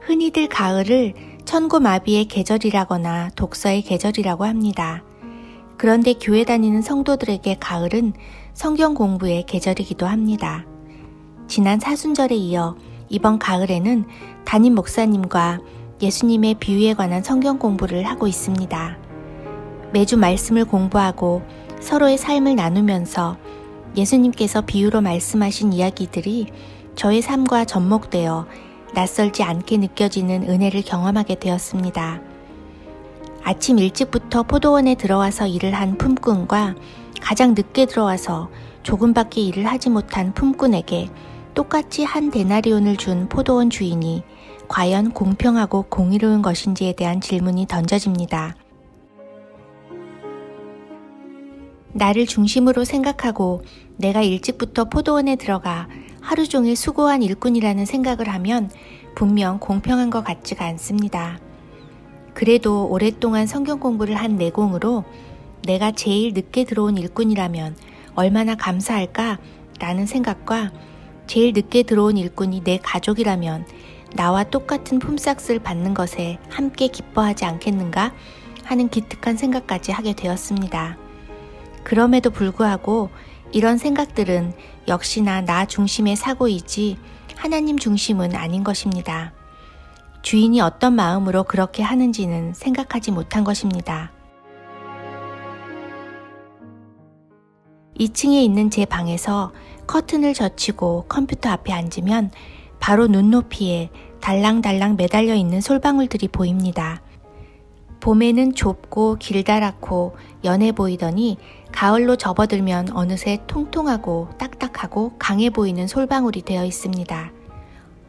흔히들 가을을 천고마비의 계절이라거나 독서의 계절이라고 합니다. 그런데 교회 다니는 성도들에게 가을은 성경 공부의 계절이기도 합니다. 지난 사순절에 이어 이번 가을에는 담임 목사님과 예수님의 비유에 관한 성경 공부를 하고 있습니다. 매주 말씀을 공부하고 서로의 삶을 나누면서 예수님께서 비유로 말씀하신 이야기들이 저의 삶과 접목되어 낯설지 않게 느껴지는 은혜를 경험하게 되었습니다. 아침 일찍부터 포도원에 들어와서 일을 한 품꾼과 가장 늦게 들어와서 조금밖에 일을 하지 못한 품꾼에게 똑같이 한 데나리온을 준 포도원 주인이 과연 공평하고 공의로운 것인지에 대한 질문이 던져집니다. 나를 중심으로 생각하고 내가 일찍부터 포도원에 들어가 하루 종일 수고한 일꾼이라는 생각을 하면 분명 공평한 것 같지가 않습니다. 그래도 오랫동안 성경 공부를 한 내공으로 내가 제일 늦게 들어온 일꾼이라면 얼마나 감사할까 라는 생각과 제일 늦게 들어온 일꾼이 내 가족이라면 나와 똑같은 품삯을 받는 것에 함께 기뻐하지 않겠는가 하는 기특한 생각까지 하게 되었습니다. 그럼에도 불구하고 이런 생각들은 역시나 나 중심의 사고이지 하나님 중심은 아닌 것입니다. 주인이 어떤 마음으로 그렇게 하는지는 생각하지 못한 것입니다. 2층에 있는 제 방에서 커튼을 젖히고 컴퓨터 앞에 앉으면 바로 눈높이에 달랑달랑 매달려 있는 솔방울들이 보입니다. 봄에는 좁고 길다랗고 연해 보이더니 가을로 접어들면 어느새 통통하고 딱딱하고 강해 보이는 솔방울이 되어 있습니다.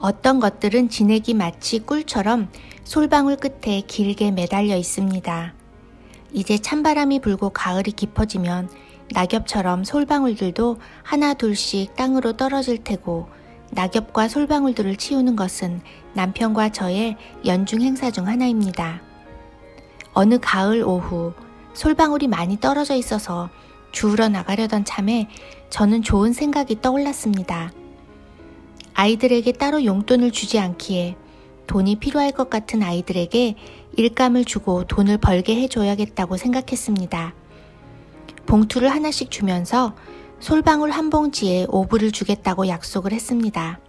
어떤 것들은 진액이 마치 꿀처럼 솔방울 끝에 길게 매달려 있습니다. 이제 찬바람이 불고 가을이 깊어지면 낙엽처럼 솔방울들도 하나 둘씩 땅으로 떨어질 테고 낙엽과 솔방울들을 치우는 것은 남편과 저의 연중 행사 중 하나입니다. 어느 가을 오후 솔방울이 많이 떨어져 있어서 주우러 나가려던 참에 저는 좋은 생각이 떠올랐습니다. 아이들에게 따로 용돈을 주지 않기에 돈이 필요할 것 같은 아이들에게 일감을 주고 돈을 벌게 해줘야겠다고 생각했습니다. 봉투를 하나씩 주면서 솔방울 한 봉지에 5불을 주겠다고 약속을 했습니다.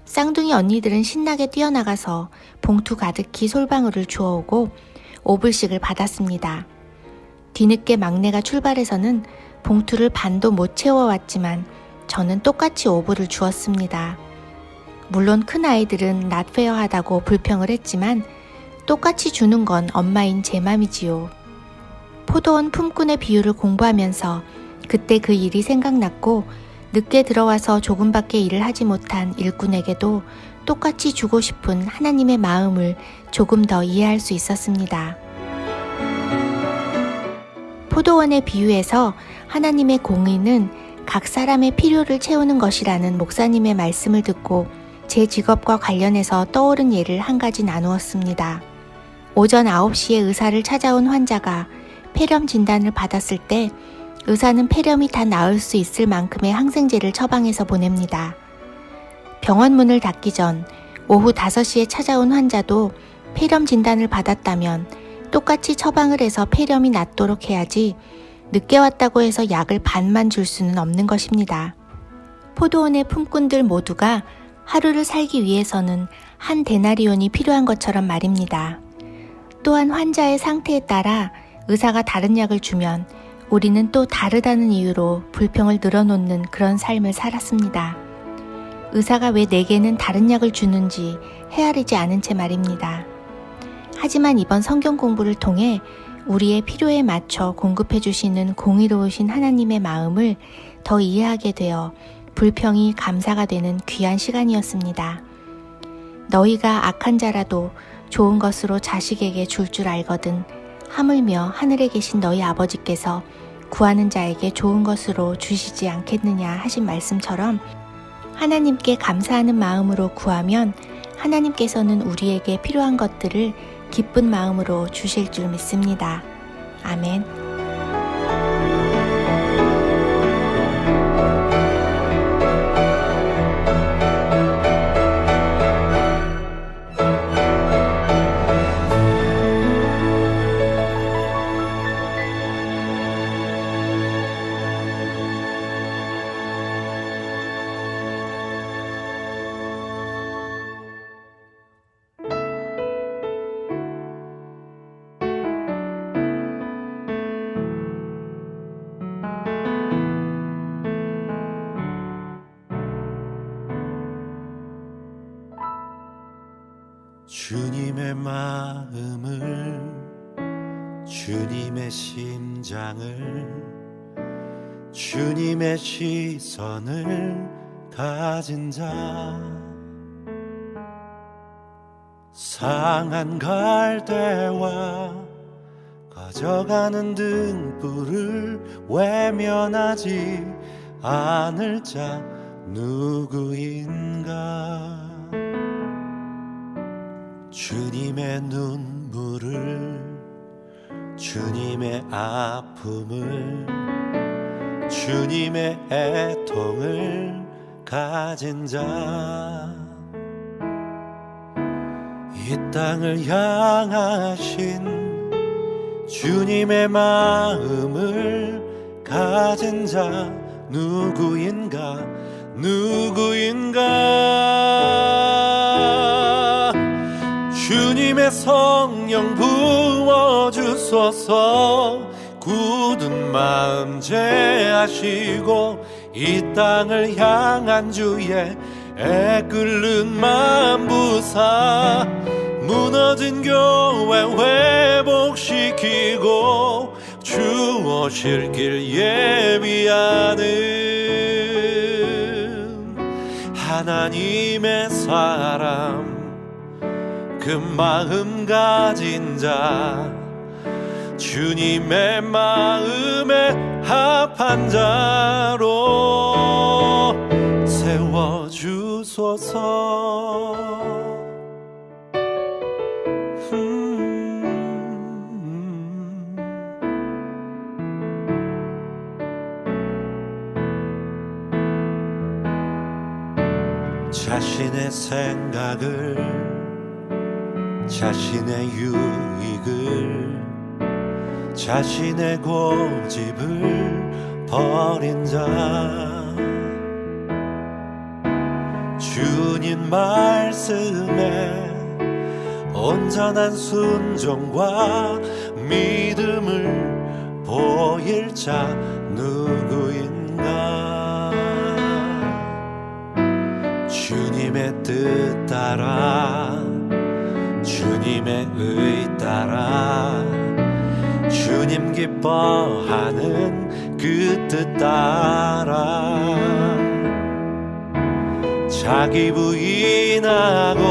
쌍둥이 언니들은 신나게 뛰어나가서 봉투 가득히 솔방울을 주워오고 5불씩을 받았습니다. 뒤늦게 막내가 출발해서는 봉투를 반도 못 채워왔지만 저는 똑같이 5불을 주었습니다. 물론 큰 아이들은 낫페어하다고 불평을 했지만 똑같이 주는 건 엄마인 제 맘이지요. 포도원 품꾼의 비유를 공부하면서 그때 그 일이 생각났고 늦게 들어와서 조금밖에 일을 하지 못한 일꾼에게도 똑같이 주고 싶은 하나님의 마음을 조금 더 이해할 수 있었습니다. 포도원의 비유에서 하나님의 공의는 각 사람의 필요를 채우는 것이라는 목사님의 말씀을 듣고 제 직업과 관련해서 떠오른 예를 한 가지 나누었습니다. 오전 9시에 의사를 찾아온 환자가 폐렴 진단을 받았을 때 의사는 폐렴이 다 나을 수 있을 만큼의 항생제를 처방해서 보냅니다. 병원 문을 닫기 전 오후 5시에 찾아온 환자도 폐렴 진단을 받았다면 똑같이 처방을 해서 폐렴이 낫도록 해야지 늦게 왔다고 해서 약을 반만 줄 수는 없는 것입니다. 포도원의 품꾼들 모두가 하루를 살기 위해서는 한 데나리온이 필요한 것처럼 말입니다. 또한 환자의 상태에 따라 의사가 다른 약을 주면 우리는 또 다르다는 이유로 불평을 늘어놓는 그런 삶을 살았습니다. 의사가 왜 내게는 다른 약을 주는지 헤아리지 않은 채 말입니다. 하지만 이번 성경 공부를 통해 우리의 필요에 맞춰 공급해 주시는 공의로우신 하나님의 마음을 더 이해하게 되어 불평이 감사가 되는 귀한 시간이었습니다. 너희가 악한 자라도 좋은 것으로 자식에게 줄 줄 알거든 하물며 하늘에 계신 너희 아버지께서 구하는 자에게 좋은 것으로 주시지 않겠느냐 하신 말씀처럼 하나님께 감사하는 마음으로 구하면 하나님께서는 우리에게 필요한 것들을 기쁜 마음으로 주실 줄 믿습니다. 아멘. 주님의 마음을, 주님의 심장을, 주님의 시선을 가진 자, 상한 갈대와 꺼져가는 등불을 외면하지 않을 자 누구인가. 주님의 눈물을, 주님의 아픔을, 주님의 애통을 가진 자, 이 땅을 향하신 주님의 마음을 가진 자 누구인가, 누구인가. 주님의 성령 부어주소서. 굳은 마음 제하시고 이 땅을 향한 주의 애끓는 마음 부사, 무너진 교회 회복시키고 주 오실 길 예비하는 하나님의 사람, 그 마음 가진 자, 주님의 마음에 합한 자로 세워주소서. 자신의 생각을, 자신의 유익을, 자신의 고집을 버린 자, 주님 말씀에 온전한 순종과 믿음을 보일 자 누구인가. 주님의 뜻 따라, 주님의 의 따라, 주님 기뻐하는 그 뜻 따라, 자기 부인하고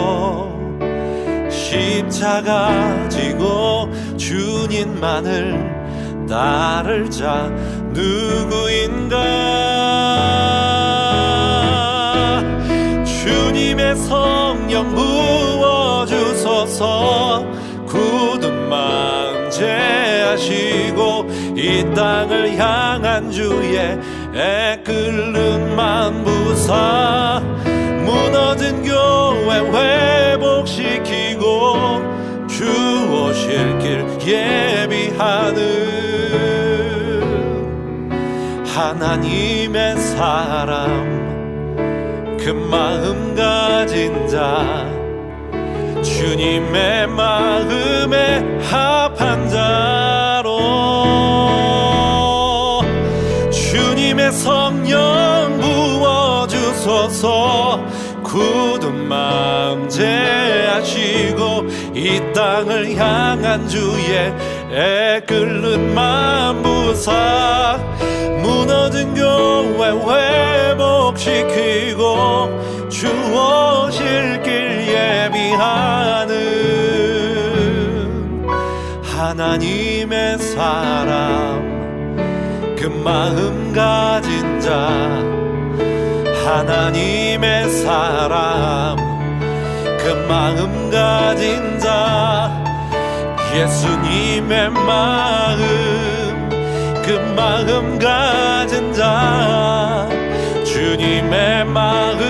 십자가 지고 주님만을 따를 자 누구인가. 주님의 성령 부어주소서. 굳은 마음 제하시고 이 땅을 향한 주의 애끓는 마음 부사, 무너진 교회 회복시키고 주 오실 길 예비하는 하나님의 사람, 그 마음 가진 자, 주님의 마음에 합한 자로 주님의 성령 부어주소서. 굳은 마음 제하시고 이 땅을 향한 주의 애끓는 마음 부사, 무너진 교회 회복시키고 주 오실 길 예비하는 하나님의 사람, 그 마음 가진 자, 하나님의 사람, 그 마음 가진 자, 예수님의 마음, 그 마음 가진 자, 주님의 마음